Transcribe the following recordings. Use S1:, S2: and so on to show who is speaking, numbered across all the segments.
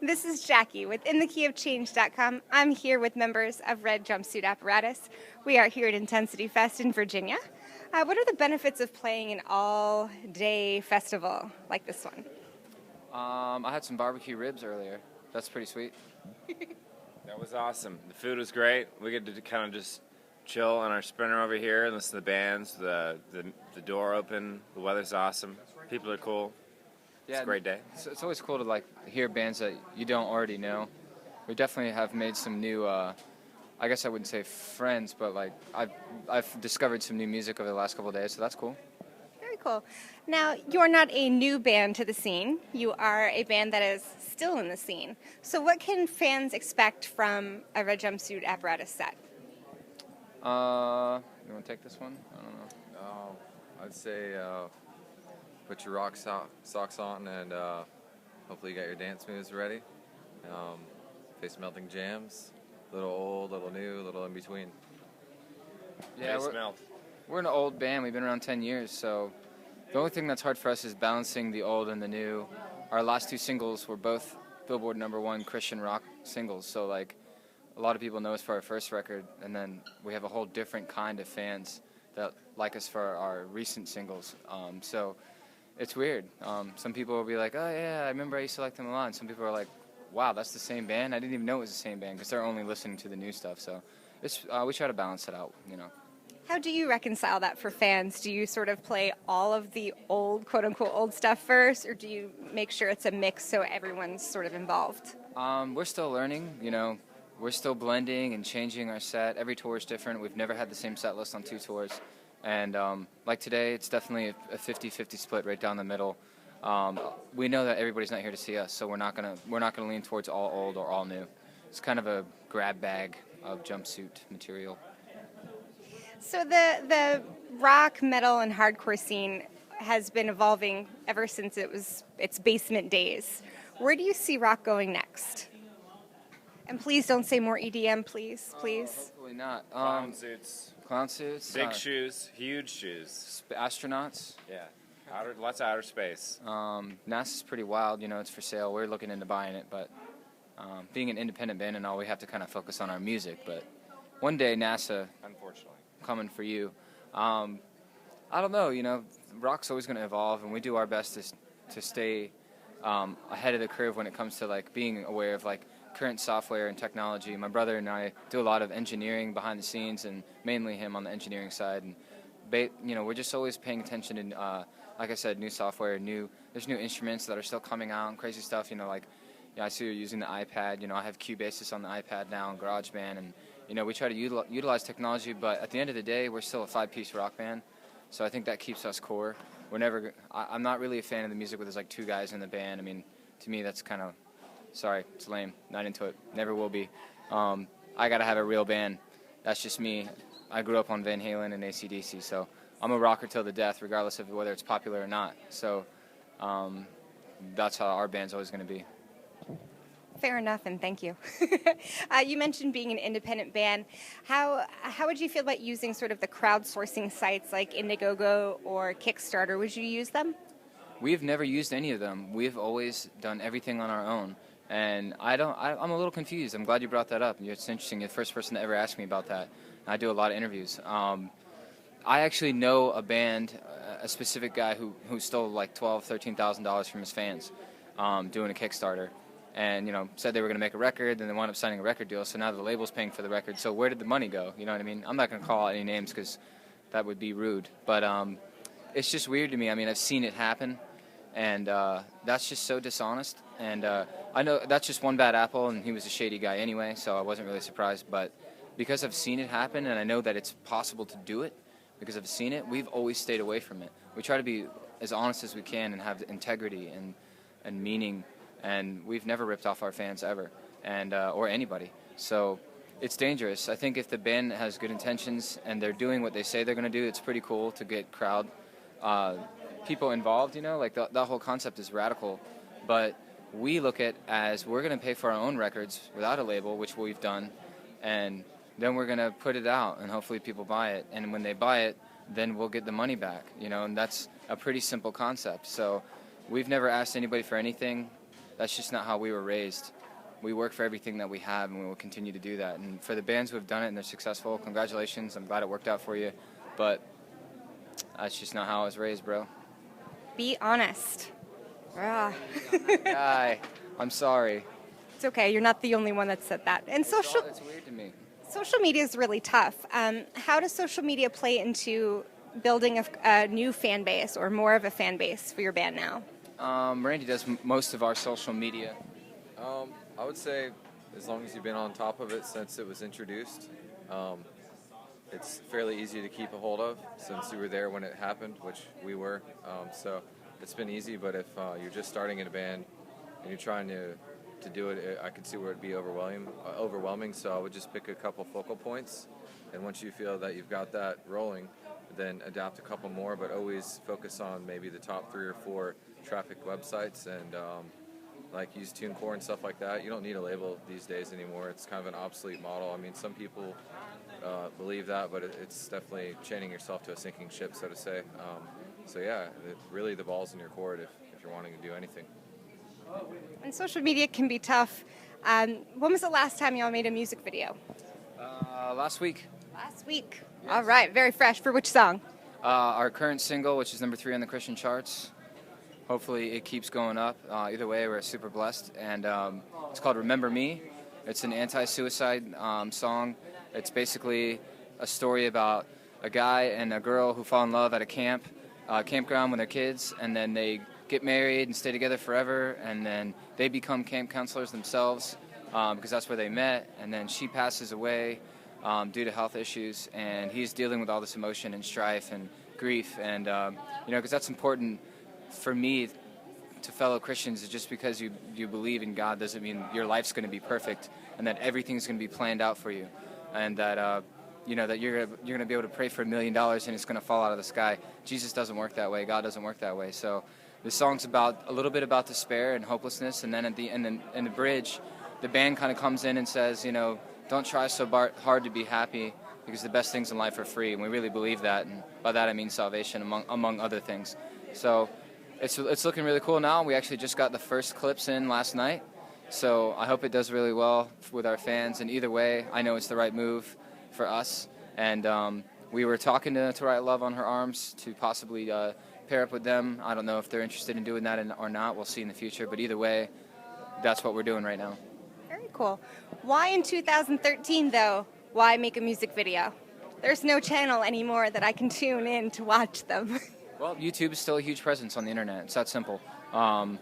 S1: This is Jackie with Inthekeyofchange.com. I'm here with members of Red Jumpsuit Apparatus. We are here at Intensity Fest in Virginia. What are the benefits of playing an all-day festival like this one?
S2: I had some barbecue ribs earlier. That's pretty sweet.
S3: That was awesome. The food was great. We get to kind of just chill on our sprinter over here and listen to the bands. The door open. The weather's awesome. People are cool. It's a great day.
S2: It's always cool to hear bands that you don't already know. We definitely have made some new, I guess I wouldn't say friends, but I've discovered some new music over the last couple of days, so that's cool.
S1: Very cool. Now, you're not a new band to the scene. You are a band that is still in the scene. So what can fans expect from a Red Jumpsuit Apparatus set?
S2: You want to take this one? I don't know.
S4: I'd say put your rock socks on and hopefully you got your dance moves ready. Face melting jams, a little old, a little new, a little in between.
S2: Yeah, we're an old band. We've been around 10 years, so the only thing that's hard for us is balancing the old and the new. Our last two singles were both Billboard #1 Christian rock singles, so a lot of people know us for our first record, and then we have a whole different kind of fans that like us for our recent singles. So it's weird. Some people will be like, oh yeah, I remember I used to like them a lot, and some people are like, wow, that's the same band? I didn't even know it was the same band, because they're only listening to the new stuff. So we try to balance it out, you know.
S1: How do you reconcile that for fans? Do you sort of play all of the old, quote-unquote, old stuff first, or do you make sure it's a mix so everyone's sort of involved?
S2: We're still learning, you know. We're still blending and changing our set. Every tour is different. We've never had the same set list on two tours. And like today, it's definitely a 50-50 split right down the middle. We know that everybody's not here to see us, so we're not gonna lean towards all old or all new. It's kind of a grab bag of jumpsuit material.
S1: So the rock, metal, and hardcore scene has been evolving ever since its basement days. Where do you see rock going next? And please don't say more EDM, please.
S2: Hopefully not.
S3: Clown suits.
S2: Clown suits.
S3: Big shoes. Huge shoes.
S2: Astronauts.
S3: Yeah. Lots of outer space.
S2: NASA's pretty wild. You know, it's for sale. We're looking into buying it, but being an independent band and all, we have to kind of focus on our music. But one day, NASA,
S3: unfortunately,
S2: coming for you. I don't know. You know, rock's always going to evolve, and we do our best to stay ahead of the curve when it comes to being aware of current software and technology. My brother and I do a lot of engineering behind the scenes, and mainly him on the engineering side. And you know, we're just always paying attention to, like I said, new software, there's new instruments that are still coming out, and crazy stuff. You know, I see you're using the iPad. You know, I have Cubasis on the iPad now and GarageBand, and you know, we try to utilize technology, but at the end of the day, we're still a 5-piece rock band. So I think that keeps us core. I'm not really a fan of the music where there's two guys in the band. I mean, to me, that's kind of, sorry, it's lame. Not into it. Never will be. I got to have a real band. That's just me. I grew up on Van Halen and AC/DC, so I'm a rocker till the death, regardless of whether it's popular or not. So that's how our band's always going to be.
S1: Fair enough, and thank you. You mentioned being an independent band. How would you feel about using sort of the crowdsourcing sites like Indiegogo or Kickstarter? Would you use them?
S2: We've never used any of them. We've always done everything on our own. And I'm a little confused. I'm glad you brought that up. It's interesting. You're the first person to ever ask me about that. I do a lot of interviews. I actually know a band, a specific guy who stole $12,000, $13,000 from his fans doing a Kickstarter. And, you know, said they were going to make a record, then they wound up signing a record deal, so now the label's paying for the record. So where did the money go? You know what I mean? I'm not going to call out any names because that would be rude. But it's just weird to me. I mean, I've seen it happen, and that's just so dishonest. And I know that's just one bad apple, and he was a shady guy anyway, so I wasn't really surprised. But because I've seen it happen, and I know that it's possible to do it, because I've seen it, we've always stayed away from it. We try to be as honest as we can and have integrity and meaning. And we've never ripped off our fans ever, and or anybody. So it's dangerous. I think if the band has good intentions and they're doing what they say they're going to do, it's pretty cool to get crowd people involved. You know, that whole concept is radical. But we look at as we're going to pay for our own records without a label, which we've done, and then we're going to put it out, and hopefully people buy it. And when they buy it, then we'll get the money back. You know, and that's a pretty simple concept. So we've never asked anybody for anything. that's just not how we were raised. We work for everything that we have, and we will continue to do that. And for the bands who have done it and they're successful, congratulations. I'm glad it worked out for you. But that's just not how I was raised, bro.
S1: Be honest. Ah.
S2: Guy, I'm sorry.
S1: It's okay. You're not the only one that said that. And
S2: It's weird to me.
S1: social media is really tough. How does social media play into building a new fan base or more of a fan base for your band now?
S2: Randy does most of our social media.
S4: I would say as long as you've been on top of it since it was introduced, it's fairly easy to keep a hold of since you were there when it happened, which we were. So it's been easy, but if you're just starting in a band and you're trying to do it, I could see where it'd be overwhelming. So I would just pick a couple focal points, and once you feel that you've got that rolling, then adapt a couple more, but always focus on maybe the top 3 or 4 traffic websites and like use TuneCore and stuff like that. You don't need a label these days anymore. It's kind of an obsolete model. I mean, some people believe that, but it's definitely chaining yourself to a sinking ship, so to say. So yeah, really the ball's in your court if you're wanting to do anything.
S1: And social media can be tough. When was the last time y'all made a music video?
S2: Last week.
S1: Last week. Yes. All right, very fresh. For which song?
S2: Our current single, which is number 3 on the Christian charts. Hopefully it keeps going up. Either way, we're super blessed. And it's called Remember Me. It's an anti-suicide song. It's basically a story about a guy and a girl who fall in love at a campground with their kids, and then they get married and stay together forever, and then they become camp counselors themselves because that's where they met, and then she passes away due to health issues, and he's dealing with all this emotion and strife and grief, and because that's important for me to fellow Christians. Is just because you believe in God doesn't mean your life's going to be perfect and that everything's going to be planned out for you, and that that you're going to be able to pray for $1 million and it's going to fall out of the sky. Jesus doesn't work that way. God doesn't work that way. So the song's about a little bit about despair and hopelessness, and then at the end, in the bridge, the band kind of comes in and says, don't try so hard to be happy because the best things in life are free, and we really believe that, and by that I mean salvation among other things. So it's looking really cool now. We actually just got the first clips in last night, so I hope it does really well with our fans, and either way, I know it's the right move for us, and we were talking to Write Love on Her Arms to possibly pair up with them. I don't know if they're interested in doing that or not. We'll see in the future, but either way, that's what we're doing right now.
S1: Very cool. Why in 2013, though, why make a music video? There's no channel anymore that I can tune in to watch them.
S2: Well, YouTube is still a huge presence on the internet. It's that simple. One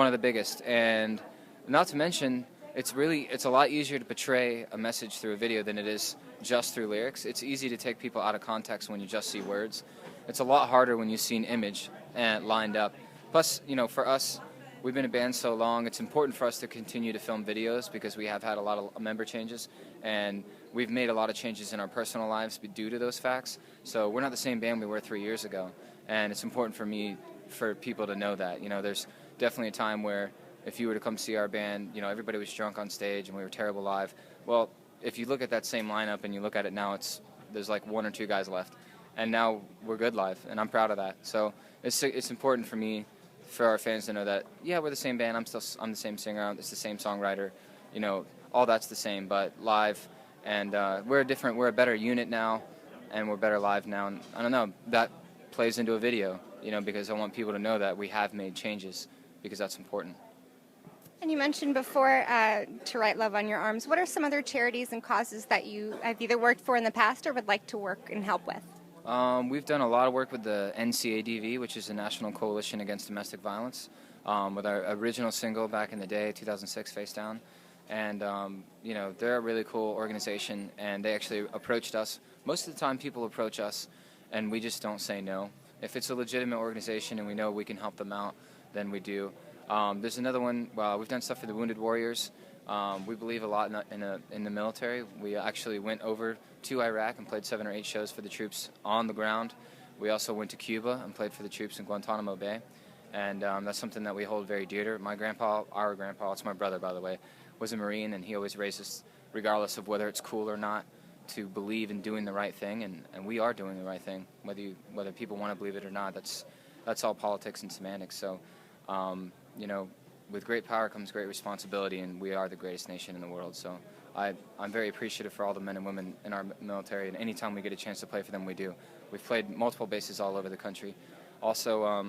S2: of the biggest. And not to mention, it's a lot easier to portray a message through a video than it is just through lyrics. It's easy to take people out of context when you just see words. It's a lot harder when you see an image lined up. Plus, for us, we've been a band so long, it's important for us to continue to film videos because we have had a lot of member changes, and we've made a lot of changes in our personal lives due to those facts. So we're not the same band we were 3 years ago, and it's important for people to know that. There's definitely a time where if you were to come see our band, everybody was drunk on stage and we were terrible live. Well, if you look at that same lineup and you look at it now, there's like 1 or 2 guys left. And now we're good live, and I'm proud of that. So it's important for our fans to know that, yeah, we're the same band. I'm the same singer. It's the same songwriter. All that's the same, but live. And we're a better unit now, and we're better live now. And I don't know, that plays into a video, because I want people to know that we have made changes, because that's important.
S1: And you mentioned before to Write Love on Your Arms. What are some other charities and causes that you have either worked for in the past or would like to work and help with?
S2: We've done a lot of work with the NCADV, which is the National Coalition Against Domestic Violence, with our original single back in the day, 2006, Face Down. And, they're a really cool organization, and they actually approached us. Most of the time people approach us, and we just don't say no. If it's a legitimate organization and we know we can help them out, then we do. There's another one, we've done stuff for the Wounded Warriors. We believe a lot in the military. We actually went over to Iraq and played 7 or 8 shows for the troops on the ground. We also went to Cuba and played for the troops in Guantanamo Bay. And that's something that we hold very dear to. Our grandpa, it's my brother, by the way, was a Marine, and he always raised us, regardless of whether it's cool or not, to believe in doing the right thing, and we are doing the right thing, whether people want to believe it or not. That's all politics and semantics. So, with great power comes great responsibility, and we are the greatest nation in the world. So I'm very appreciative for all the men and women in our military, and anytime we get a chance to play for them, we do. We've played multiple bases all over the country. Also,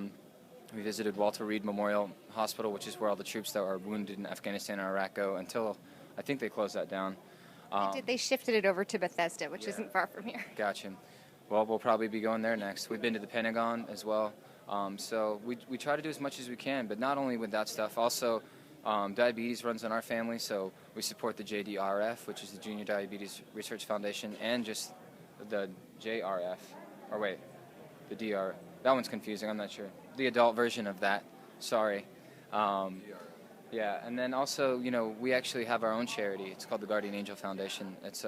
S2: we visited Walter Reed Memorial Hospital, which is where all the troops that are wounded in Afghanistan and Iraq go until I think they closed that down.
S1: They shifted it over to Bethesda, which isn't far from here.
S2: Gotcha. Well, we'll probably be going there next. We've been to the Pentagon as well. So we try to do as much as we can, but not only with that stuff. Also, diabetes runs in our family, so we support the JDRF, which is the Junior Diabetes Research Foundation, and just the JRF. Or wait, the DR. That one's confusing. I'm not sure. The adult version of that. Sorry. Yeah, and then also, you know, we actually have our own charity. It's called the Guardian Angel Foundation. It's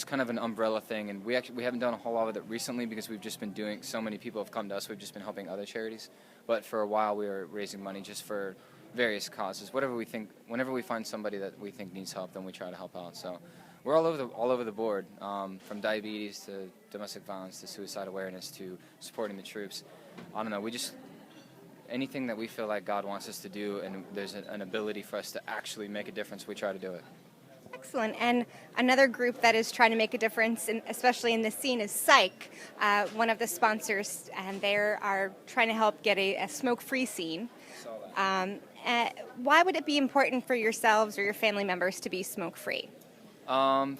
S2: kind of an umbrella thing, and we haven't done a whole lot with it recently because we've just been doing, so many people have come to us, we've just been helping other charities. But for a while we were raising money just for various causes. Whatever we think, whenever we find somebody that we think needs help, then we try to help out. So we're all over the board, from diabetes to domestic violence to suicide awareness to supporting the troops. I don't know, we just, anything that we feel like God wants us to do and there's an ability for us to actually make a difference, we try to do it.
S1: Excellent. And another group that is trying to make a difference, especially in this scene, is Psych, one of the sponsors, and they are trying to help get a smoke-free scene. Why would it be important for yourselves or your family members to be smoke-free?
S2: Some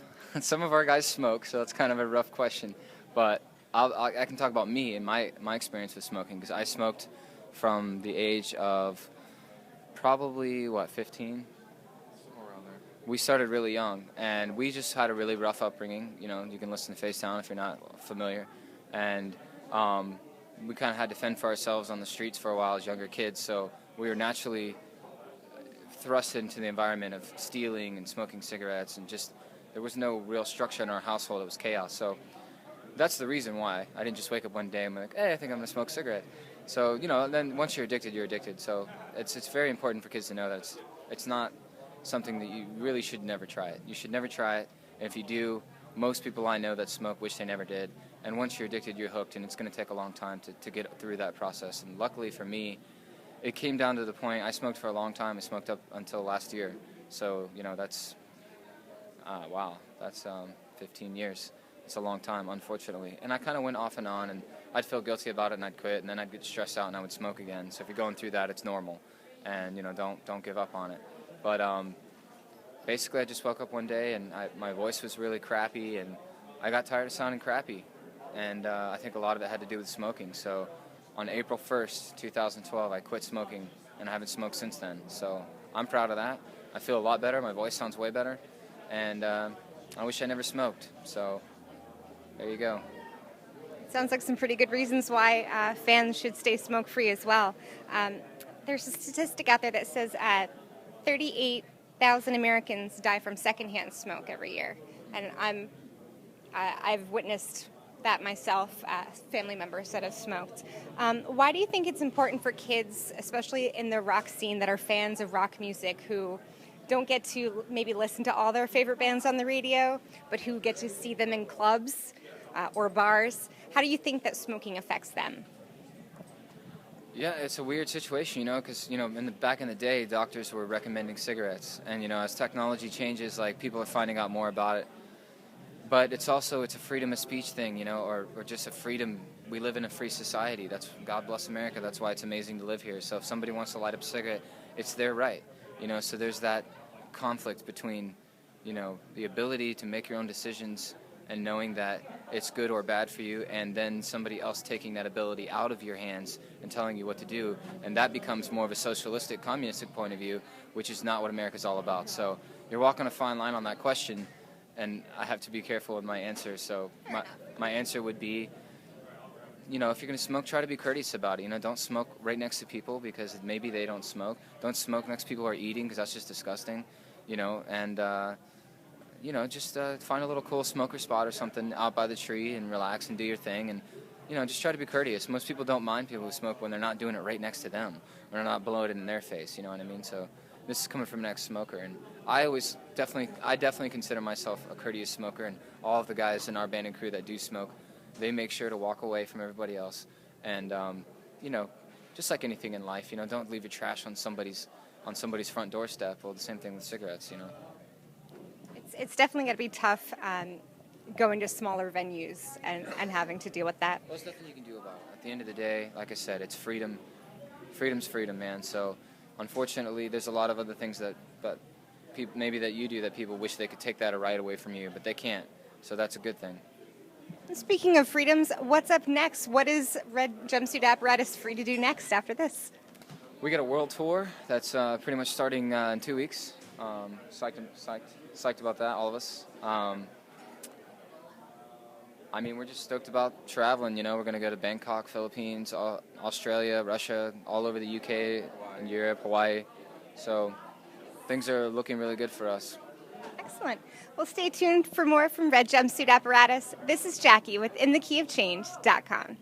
S2: of our guys smoke, so it's kind of a rough question. But I can talk about me and my experience with smoking, because I smoked from the age of probably, 15? We started really young, and we just had a really rough upbringing. You know, you can listen to Face Down if you're not familiar. And we kind of had to fend for ourselves on the streets for a while as younger kids, so we were naturally thrust into the environment of stealing and smoking cigarettes, and just, there was no real structure in our household. It was chaos. So that's the reason why. I didn't just wake up one day and be like, hey, I think I'm going to smoke a cigarette. So, you know, then once you're addicted, you're addicted. So it's very important for kids to know that it's not something that you really should never try it. You should never try it. And if you do, most people I know that smoke wish they never did. And once you're addicted, you're hooked, and it's going to take a long time to get through that process. And luckily for me, it came down to the point, I smoked for a long time. I smoked up until last year. So, you know, that's, wow, that's 15 years. It's a long time, unfortunately. And I kind of went off and on, and I'd feel guilty about it, and I'd quit, and then I'd get stressed out, and I would smoke again. So if you're going through that, it's normal. And, you know, don't give up on it. But basically, I just woke up one day, and my voice was really crappy, and I got tired of sounding crappy. And I think a lot of it had to do with smoking. So on April 1st, 2012, I quit smoking, and I haven't smoked since then. So I'm proud of that. I feel a lot better. My voice sounds way better. And I wish I never smoked. So there you go.
S1: Sounds like some pretty good reasons why fans should stay smoke-free as well. There's a statistic out there that says 38,000 Americans die from secondhand smoke every year, and I've witnessed that myself, family members that have smoked. Why do you think it's important for kids, especially in the rock scene, that are fans of rock music, who don't get to maybe listen to all their favorite bands on the radio, but who get to see them in clubs or bars? How do you think that smoking affects them?
S2: Yeah, it's a weird situation, you know, because, you know, back in the day, doctors were recommending cigarettes. And, you know, as technology changes, like, people are finding out more about it. But it's a freedom of speech thing, you know, or just a freedom. We live in a free society. God bless America. That's why it's amazing to live here. So if somebody wants to light up a cigarette, it's their right, you know. So there's that conflict between, you know, the ability to make your own decisions and knowing that it's good or bad for you, and then somebody else taking that ability out of your hands and telling you what to do, and that becomes more of a socialistic, communistic point of view, which is not what America's all about. So you're walking a fine line on that question, and I have to be careful with my answer. So my answer would be, you know, if you're going to smoke, try to be courteous about it. You know, don't smoke right next to people because maybe they don't smoke. Don't smoke next to people who are eating because that's just disgusting, you know, and you know, just find a little cool smoker spot or something out by the tree and relax and do your thing, and, you know, just try to be courteous. Most people don't mind people who smoke when they're not doing it right next to them, or they're not blowing it in their face, you know what I mean? So this is coming from an ex-smoker, and I definitely consider myself a courteous smoker, and all of the guys in our band and crew that do smoke, they make sure to walk away from everybody else and, you know, just like anything in life, you know, don't leave your trash on somebody's front doorstep. Well, the same thing with cigarettes, you know.
S1: It's definitely going to be tough going to smaller venues and having to deal with that.
S2: There's nothing you can do about it. At the end of the day, like I said, it's freedom. Freedom's freedom, man. So, unfortunately, there's a lot of other things that maybe that you do that people wish they could take that right away from you, but they can't. So that's a good thing.
S1: Speaking of freedoms, what's up next? What is Red Jumpsuit Apparatus free to do next after this?
S2: We got a world tour that's pretty much starting in 2 weeks. Psyched about that, all of us. I mean, we're just stoked about traveling, you know. We're going to go to Bangkok, Philippines, Australia, Russia, all over the UK, and Europe, Hawaii. So things are looking really good for us.
S1: Excellent. Well, stay tuned for more from Red Jumpsuit Apparatus. This is Jackie with Inthekeyofchange.com.